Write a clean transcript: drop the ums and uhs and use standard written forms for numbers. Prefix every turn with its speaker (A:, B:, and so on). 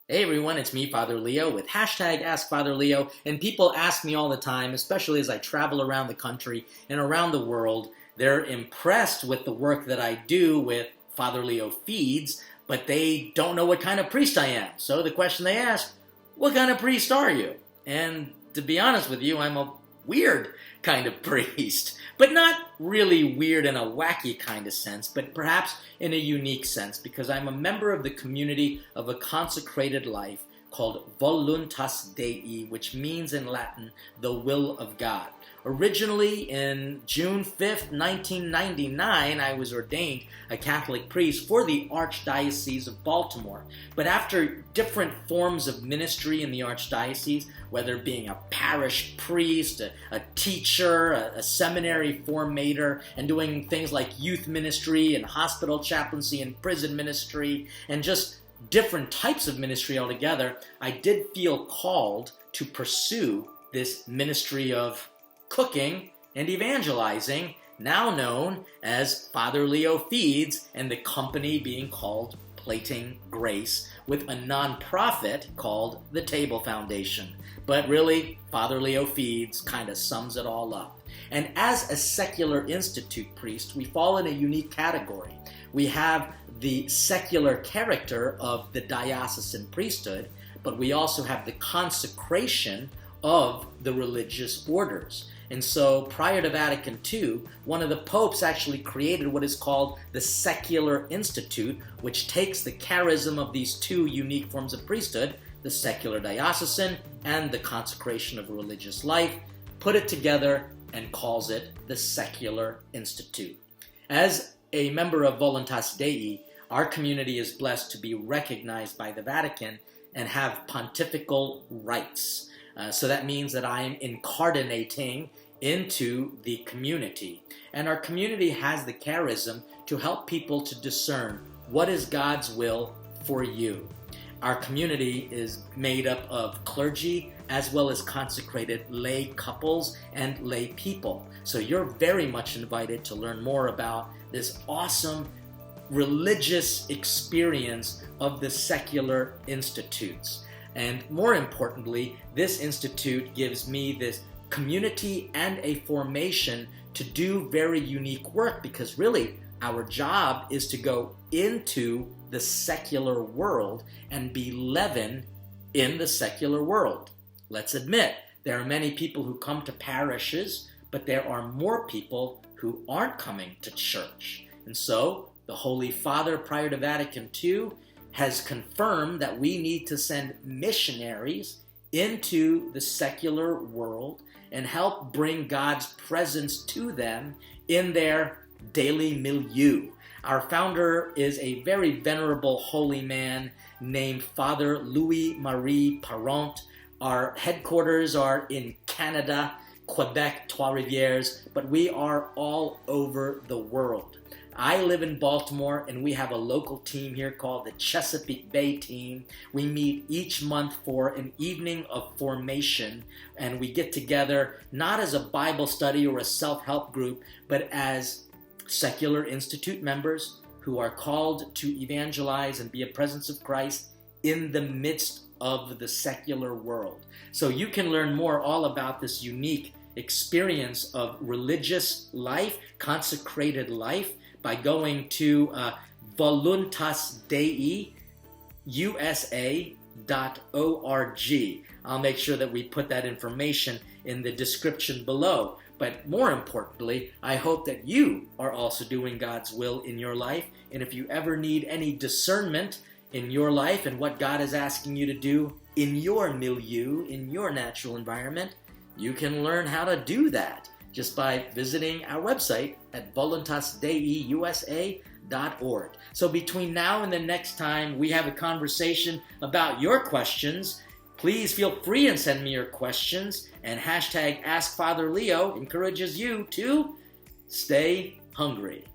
A: Hey everyone, it's me, Father Leo, with hashtag Ask Father Leo, and people ask me all the time, especially as I travel around the country and around the world. They're impressed with the work that I do with Father Leo Feeds, but they don't know what kind of priest I am. So the question they ask, what kind of priest are you? And to be honest with you, I'm a weird kind of priest. But not really weird in a wacky kind of sense, but perhaps in a unique sense, because I'm a member of the community of a consecrated life called Voluntas Dei, which means in Latin, the will of God. Originally, in June 5th, 1999, I was ordained a Catholic priest for the Archdiocese of Baltimore. But after different forms of ministry in the Archdiocese, whether being a parish priest, a teacher, a seminary formator, and doing things like youth ministry and hospital chaplaincy and prison ministry, and just different types of ministry altogether, I did feel called to pursue this ministry of cooking and evangelizing, now known as Father Leo Feeds, and the company being called Plating Grace, with a nonprofit called the Table Foundation. But really, Father Leo Feeds kind of sums it all up. And as a secular institute priest, we fall in a unique category. We have the secular character of the diocesan priesthood, but we also have the consecration of the religious orders. And so prior to Vatican II, one of the popes actually created what is called the Secular Institute, which takes the charism of these two unique forms of priesthood, the secular diocesan and the consecration of religious life, put it together and calls it the Secular Institute. As a member of Voluntas Dei, our community is blessed to be recognized by the Vatican and have pontifical rights. So that means that I am incarnating into the community. And our community has the charism to help people to discern what is God's will for you. Our community is made up of clergy as well as consecrated lay couples and lay people. So you're very much invited to learn more about this awesome religious experience of the secular institutes. And more importantly, this institute gives me this community and a formation to do very unique work, because really our job is to go into the secular world and be leaven in the secular world. Let's admit, there are many people who come to parishes, but there are more people who aren't coming to church. And so the Holy Father, prior to Vatican II, has confirmed that we need to send missionaries into the secular world and help bring God's presence to them in their daily milieu. Our founder is a very venerable holy man named Father Louis-Marie Parent. Our headquarters are in Canada, Quebec, Trois-Rivières, but we are all over the world. I live in Baltimore, and we have a local team here called the Chesapeake Bay Team. We meet each month for an evening of formation, and we get together not as a Bible study or a self-help group, but as secular institute members who are called to evangelize and be a presence of Christ in the midst of the secular world. So you can learn more all about this unique experience of religious life, consecrated life, by going to voluntasdeiusa.org. I'll make sure that we put that information in the description below. But more importantly, I hope that you are also doing God's will in your life. And if you ever need any discernment in your life and what God is asking you to do in your milieu, in your natural environment, you can learn how to do that just by visiting our website at voluntasdeiusa.org. So between now and the next time we have a conversation about your questions, please feel free and send me your questions. And hashtag AskFatherLeo encourages you to stay hungry.